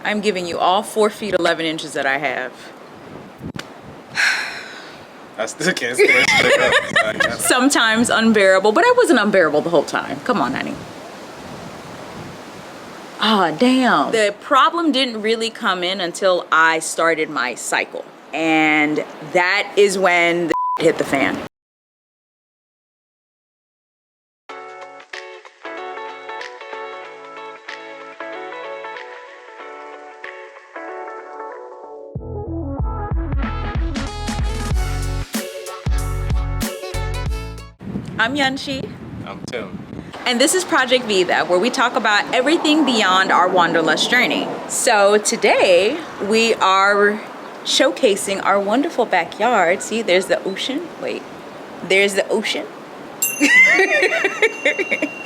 I'm giving you all 4 feet 11 inches that I have. I still can't stand straight up. Sometimes unbearable, but I wasn't unbearable the whole time. Come on, honey. Ah, damn. The problem didn't really come in until I started my cycle. And that is when the hit the fan. I'm Yanshi. I'm Tim. And this is Project Vida, where we talk about everything beyond our wanderlust journey. So today we are showcasing our wonderful backyard. See, there's the ocean. Wait, there's the ocean.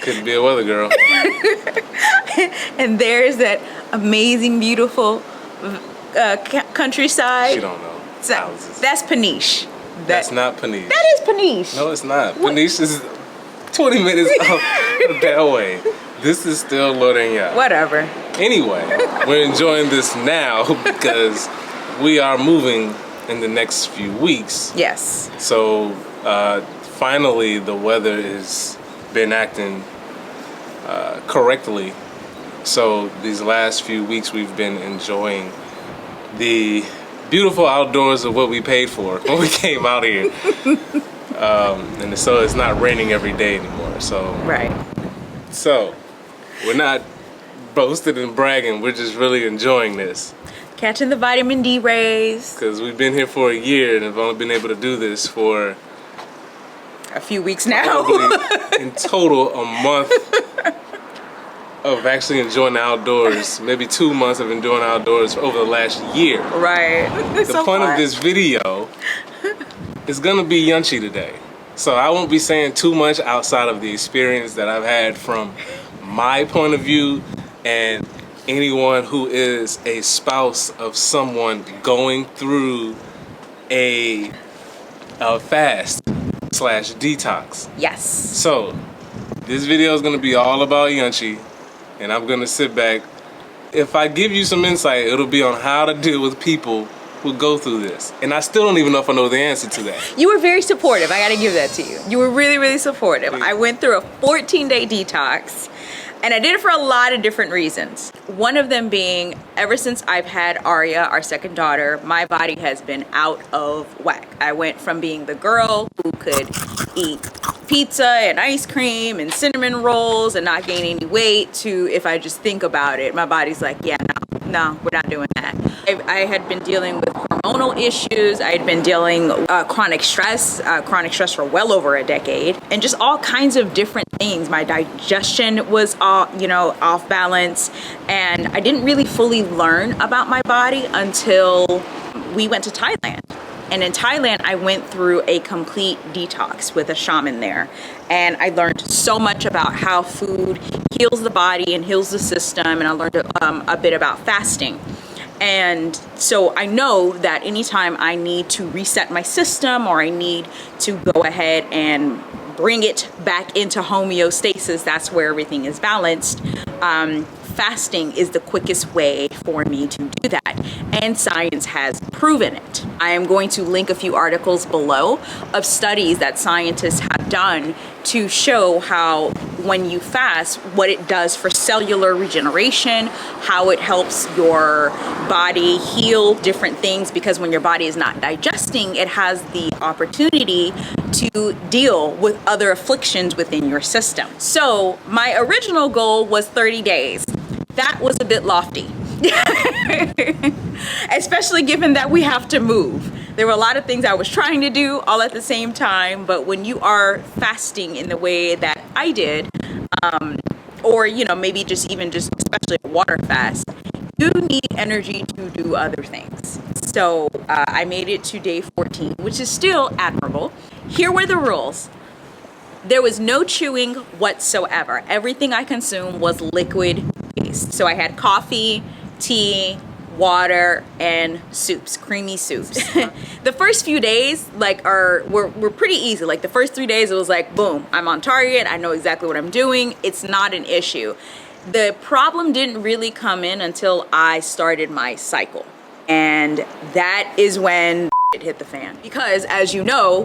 Couldn't be a weather girl. And there's that amazing, beautiful countryside. She don't know. Houses. That's Paniche. That's not Paniche. That is Paniche. No, it's not. Paniche is 20 minutes up that way. This is still Lorena. Whatever. Anyway, we're enjoying this now because we are moving in the next few weeks. Yes. So finally the weather has been acting correctly. So these last few weeks we've been enjoying the beautiful outdoors of what we paid for when we came out here. And so it's not raining every day anymore. So right. So we're not boasting and bragging. We're just really enjoying this. Catching the vitamin D rays. Because we've been here for a year and have only been able to do this for a few weeks now. In total, a month of actually enjoying the outdoors. Maybe 2 months of enjoying the outdoors over the last year. Right. The point of this video is gonna be Yanchi today. So I won't be saying too much outside of the experience that I've had from my point of view, and anyone who is a spouse of someone going through a fast / detox. Yes. So this video is gonna be all about Yanchi, and I'm gonna sit back. If I give you some insight, it'll be on how to deal with people who go through this. And I still don't even know if I know the answer to that. You were very supportive. I gotta give that to you. You were really, really supportive. I went through a 14-day detox, and I did it for a lot of different reasons. One of them being, ever since I've had Arya, our second daughter, my body has been out of whack. I went from being the girl who could eat pizza and ice cream and cinnamon rolls and not gain any weight to, if I just think about it, my body's like, yeah, no, we're not doing that. I had been dealing with hormonal issues. I had been dealing chronic stress for well over a decade, and just all kinds of different things. My digestion was off balance, and I didn't really fully learn about my body until we went to Thailand. And in Thailand, I went through a complete detox with a shaman there. And I learned so much about how food heals the body and heals the system. And I learned a bit about fasting. And so I know that anytime I need to reset my system, or I need to go ahead and bring it back into homeostasis, that's where everything is balanced. Fasting is the quickest way for me to do that, and science has proven it. I am going to link a few articles below of studies that scientists have done to show how when you fast, what it does for cellular regeneration, how it helps your body heal different things, because when your body is not digesting, it has the opportunity to deal with other afflictions within your system. So my original goal was 30 days. That was a bit lofty, especially given that we have to move. There were a lot of things I was trying to do all at the same time, but when you are fasting in the way that I did, or maybe just especially a water fast, you need energy to do other things. So I made it to day 14, which is still admirable. Here were the rules. There was no chewing whatsoever. Everything I consumed was liquid based. So I had coffee, tea, water, and soups, creamy soups. The first few days were pretty easy. Like the first 3 days, it was like, boom, I'm on target. I know exactly what I'm doing. It's not an issue. The problem didn't really come in until I started my cycle. And that is when it hit the fan. Because as you know,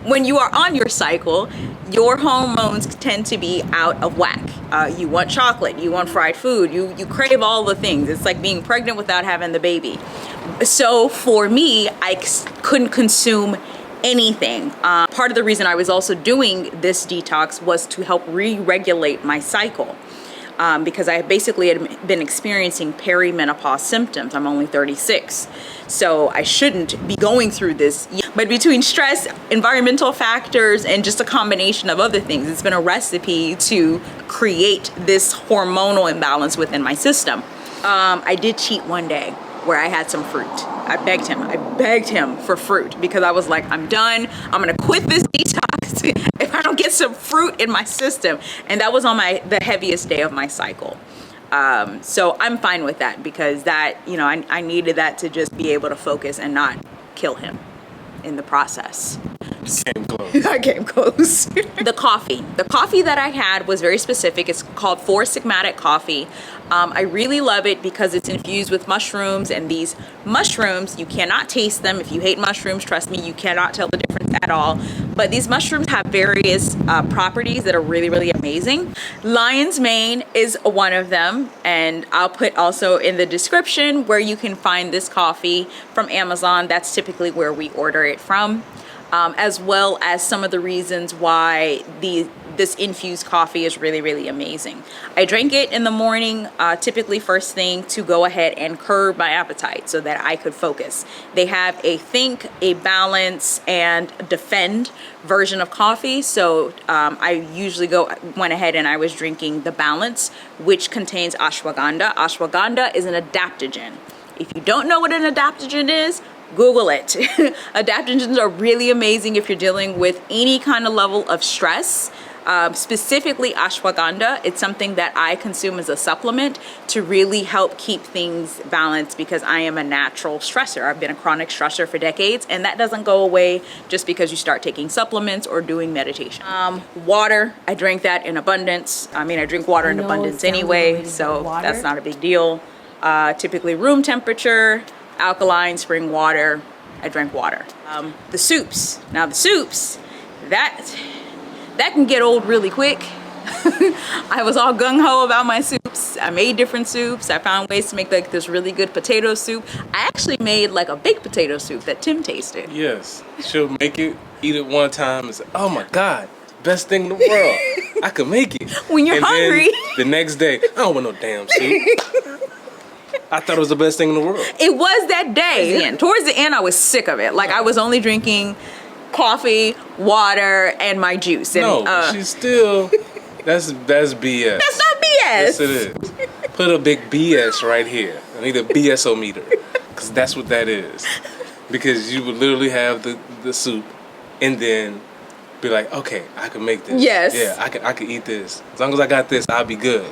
when you are on your cycle, your hormones tend to be out of whack. You want chocolate, you want fried food, you crave all the things. It's like being pregnant without having the baby. So for me, I couldn't consume anything. Part of the reason I was also doing this detox was to help re-regulate my cycle. Because I basically had been experiencing perimenopause symptoms. I'm only 36, so I shouldn't be going through this. But between stress, environmental factors, and just a combination of other things, it's been a recipe to create this hormonal imbalance within my system. I did cheat one day where I had some fruit. I begged him for fruit because I was like, I'm done. I'm gonna quit this detox if I don't get some fruit in my system. And that was on the heaviest day of my cycle. So I'm fine with that because that, you know, I needed that to just be able to focus and not kill him in the process. Came close. I came close. The coffee that I had was very specific. It's called Sigmatic coffee. I really love it because it's infused with mushrooms, and these mushrooms, you cannot taste them. If you hate mushrooms, trust me, you cannot tell the difference at all. But these mushrooms have various properties that are really, really amazing. Lion's mane is one of them, and I'll put also in the description where you can find this coffee from Amazon. That's typically where we order it from. As well as some of the reasons why this infused coffee is really, really amazing. I drank it in the morning, typically first thing, to go ahead and curb my appetite so that I could focus. They have a think, a balance, and defend version of coffee. So I usually went ahead and I was drinking the balance, which contains ashwagandha. Ashwagandha is an adaptogen. If you don't know what an adaptogen is, Google it. Adaptogens are really amazing if you're dealing with any kind of level of stress. Specifically ashwagandha, it's something that I consume as a supplement to really help keep things balanced because I am a natural stressor. I've been a chronic stressor for decades, and that doesn't go away just because you start taking supplements or doing meditation. Water, I drink that in abundance. I mean, I drink water in abundance anyway, so that's not a big deal. Typically room temperature, alkaline spring water. I drank water. The soups. Now the soups, that can get old really quick. I was all gung-ho about my soups. I made different soups. I found ways to make like this really good potato soup. I actually made like a baked potato soup that Tim tasted. Yes, she'll make it, eat it one time, and say, oh my God, best thing in the world. I could make it. When you're hungry. Then the next day, I don't want no damn soup. I thought it was the best thing in the world. It was that day. And towards the end, I was sick of it. Like I was only drinking coffee, water, and my juice. And, no, she's still. That's BS. That's not BS. Yes, it is. Put a big BS right here. I need a BS-o-meter, because that's what that is. Because you would literally have the soup, and then be like, okay, I can make this. Yes. Yeah, I can eat this. As long as I got this, I'll be good.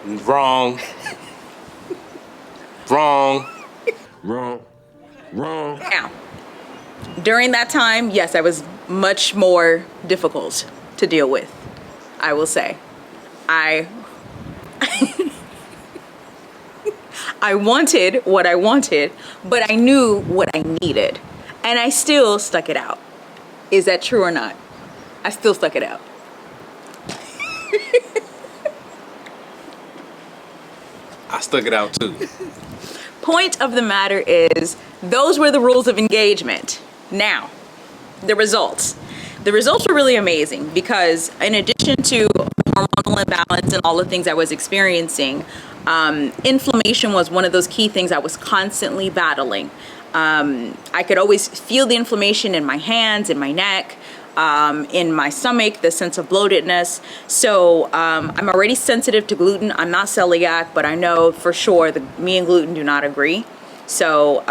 Wrong. Wrong. Now, during that time, yes, I was much more difficult to deal with, I will say. I wanted what I wanted, but I knew what I needed. And I still stuck it out. Is that true or not? I still stuck it out. I stuck it out too. Point of the matter is, those were the rules of engagement. Now, the results. The results were really amazing because in addition to hormonal imbalance and all the things I was experiencing, inflammation was one of those key things I was constantly battling. I could always feel the inflammation in my hands, in my neck, in my stomach, the sense of bloatedness. So I'm already sensitive to gluten. I'm not celiac, but I know for sure that me and gluten do not agree. So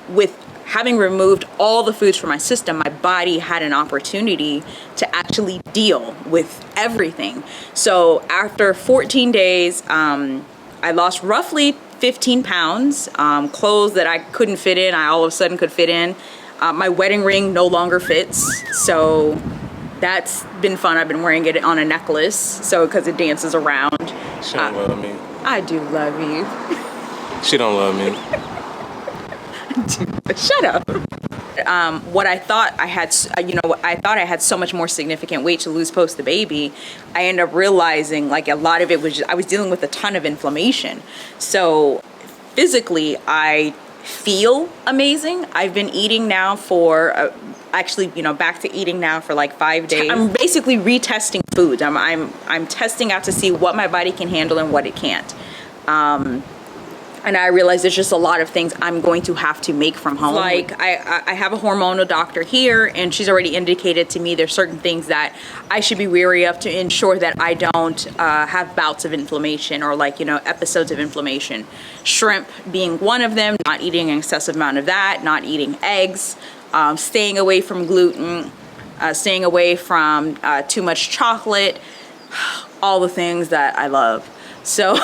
with having removed all the foods from my system, my body had an opportunity to actually deal with everything. So after 14 days, I lost roughly 15 pounds. Clothes that I couldn't fit in, I all of a sudden could fit in. My wedding ring no longer fits. So that's been fun. I've been wearing it on a necklace, so because it dances around. She don't love me. I do love you. She don't love me. Shut up. What I thought I had, I thought I had so much more significant weight to lose post the baby. I ended up realizing like a lot of it was I was dealing with a ton of inflammation. So physically, I feel amazing. I've been eating now for back to eating now for like 5 days. I'm basically retesting foods. I'm testing out to see what my body can handle and what it can't. And I realized there's just a lot of things I'm going to have to make from home. Like I have a hormonal doctor here, and she's already indicated to me there's certain things that I should be wary of to ensure that I don't have bouts of inflammation or episodes of inflammation. Shrimp being one of them, not eating an excessive amount of that, not eating eggs, staying away from gluten, staying away from too much chocolate, all the things that I love. So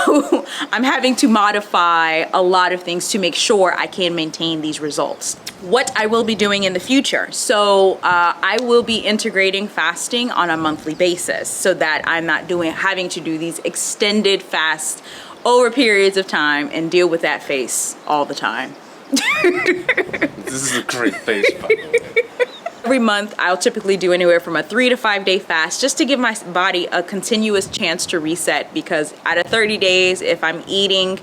I'm having to modify a lot of things to make sure I can maintain these results. What I will be doing in the future. So I will be integrating fasting on a monthly basis so that I'm not having to do these extended fasts over periods of time and deal with that face all the time. This is a great face, by the way. Every month, I'll typically do anywhere from a 3 to 5 day fast just to give my body a continuous chance to reset, because out of 30 days, if I'm eating,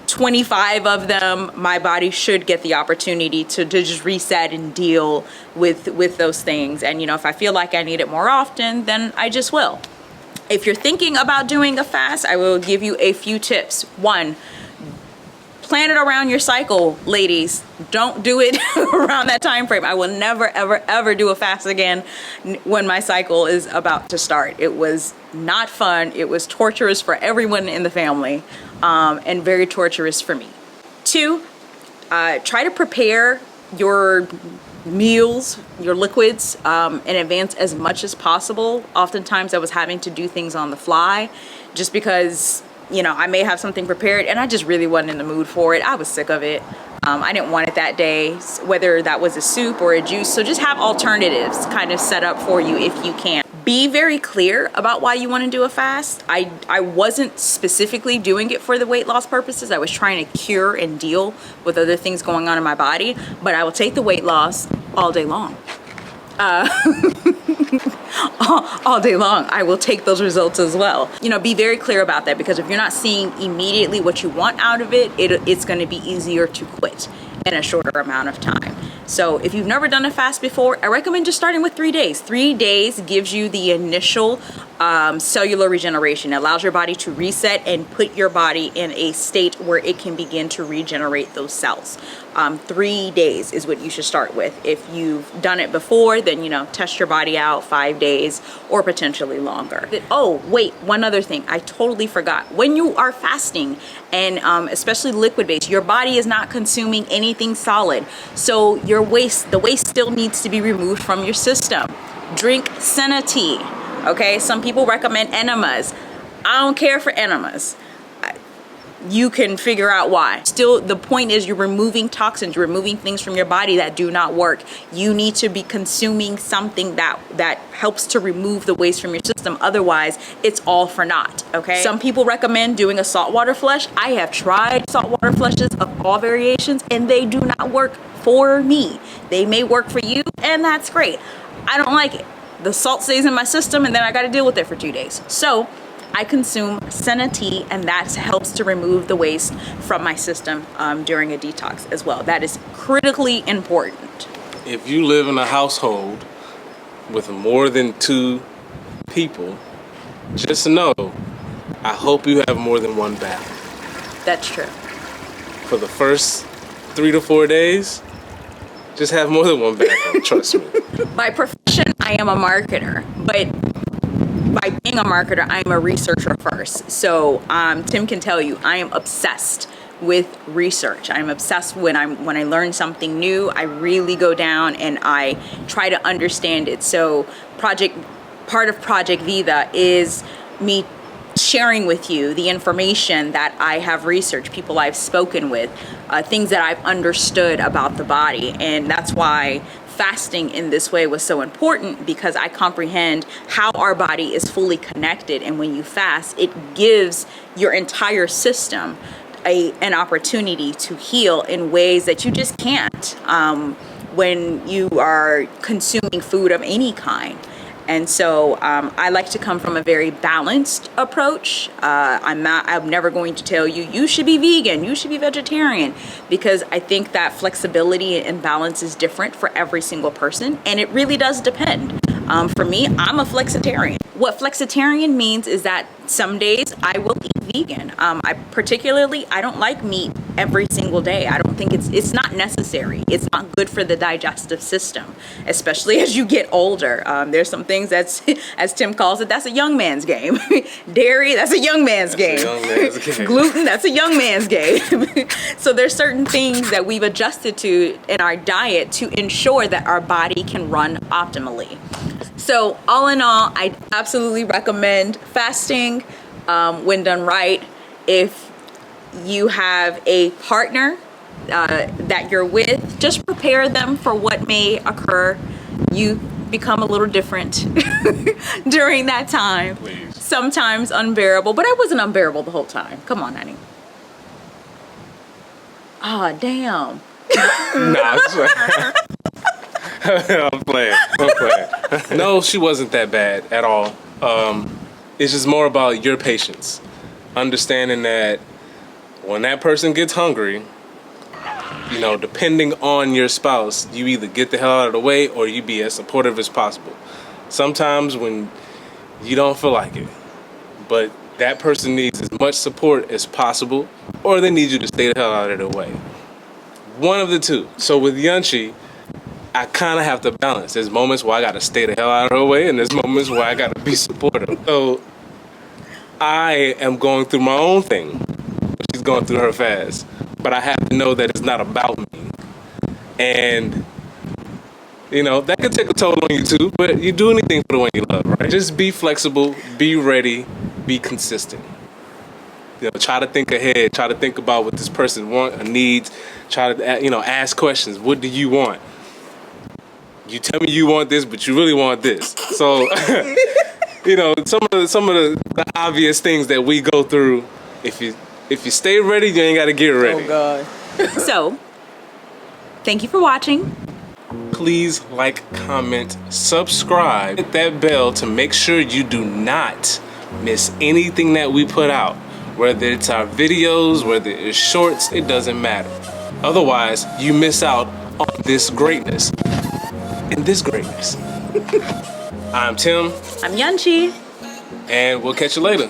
25 of them, my body should get the opportunity to just reset and deal with those things. And, if I feel like I need it more often, then I just will. If you're thinking about doing a fast, I will give you a few tips. 1, plan it around your cycle, ladies. Don't do it around that time frame. I will never, ever, ever do a fast again when my cycle is about to start. It was not fun. It was torturous for everyone in the family, and very torturous for me. 2, try to prepare your meals, your liquids, in advance as much as possible. Oftentimes I was having to do things on the fly just because I may have something prepared and I just really wasn't in the mood for it. I was sick of it. I didn't want it that day, whether that was a soup or a juice. So just have alternatives kind of set up for you if you can. Be very clear about why you want to do a fast. I wasn't specifically doing it for the weight loss purposes. I was trying to cure and deal with other things going on in my body, but I will take the weight loss all day long. All day long, I will take those results as well. Be very clear about that, because if you're not seeing immediately what you want out of it, it's going to be easier to quit in a shorter amount of time. So if you've never done a fast before, I recommend just starting with 3 days. 3 days gives you the initial cellular regeneration. It allows your body to reset and put your body in a state where it can begin to regenerate those cells. 3 days is what you should start with. If you've done it before, then test your body out 5 days or potentially longer. Oh wait, one other thing I totally forgot. When you are fasting, and especially liquid based, your body is not consuming anything solid, so the waste still needs to be removed from your system. Drink senna tea. Okay, some people recommend enemas. I don't care for enemas. You can figure out why. Still, the point is you're removing toxins, you're removing things from your body that do not work. You need to be consuming something that helps to remove the waste from your system. Otherwise, it's all for naught, okay? Some people recommend doing a saltwater flush. I have tried saltwater flushes of all variations, and they do not work for me. They may work for you, and that's great. I don't like it. The salt stays in my system, and then I got to deal with it for 2 days. So I consume senna tea, and that helps to remove the waste from my system during a detox as well. That is critically important. If you live in a household with more than 2 people, just know, I hope you have more than 1 bath. That's true. For the first 3 to 4 days, just have more than 1 bathroom, trust me. By profession, I am a marketer, but by being a marketer, I am a researcher first. So Tim can tell you, I am obsessed with research. I'm obsessed when I learn something new, I really go down and I try to understand it. So part of Project Vida is me sharing with you the information that I have researched, people I've spoken with, things that I've understood about the body. And that's why fasting in this way was so important because I comprehend how our body is fully connected. And when you fast, it gives your entire system an opportunity to heal in ways that you just can't when you are consuming food of any kind. And so I like to come from a very balanced approach. I'm never going to tell you, you should be vegan, you should be vegetarian, because I think that flexibility and balance is different for every single person. And it really does depend. For me, I'm a flexitarian. What flexitarian means is that some days I will eat vegan. I don't like meat every single day. I don't think it's not necessary. It's not good for the digestive system, especially as you get older. There's some things that's, as Tim calls it, that's a young man's game. Dairy, that's a young man's game. Gluten, that's a young man's game. So there's certain things that we've adjusted to in our diet to ensure that our body can run optimally. So all in all, I absolutely recommend fasting when done right. If you have a partner that you're with, just prepare them for what may occur. You become a little different during that time. Please. Sometimes unbearable, but I wasn't unbearable the whole time. Come on, honey. Ah, oh, damn. Nah, I'm playing. No, she wasn't that bad at all. It's just more about your patience. Understanding that when that person gets hungry, you know, depending on your spouse, you either get the hell out of the way or you be as supportive as possible. Sometimes when you don't feel like it, but that person needs as much support as possible, or they need you to stay the hell out of their way. One of the two. So with Yanchi, I kind of have to balance. There's moments where I got to stay the hell out of her way, and there's moments where I got to be supportive. So I am going through my own thing. She's going through her fast. But I have to know that it's not about me. And, you know, that could take a toll on you too, but you do anything for the one you love, right? Just be flexible, be ready, be consistent. You know, try to think ahead, try to think about what this person wants or needs. Try to, you know, ask questions. What do you want? You tell me you want this, but you really want this. So, you know, some of the obvious things that we go through, if you stay ready, you ain't got to get ready. Oh, God. So, thank you for watching. Please like, comment, subscribe, hit that bell to make sure you do not miss anything that we put out. Whether it's our videos, whether it's shorts, it doesn't matter. Otherwise, you miss out on this greatness. And this greatness. I'm Tim. I'm Yanchi. And we'll catch you later.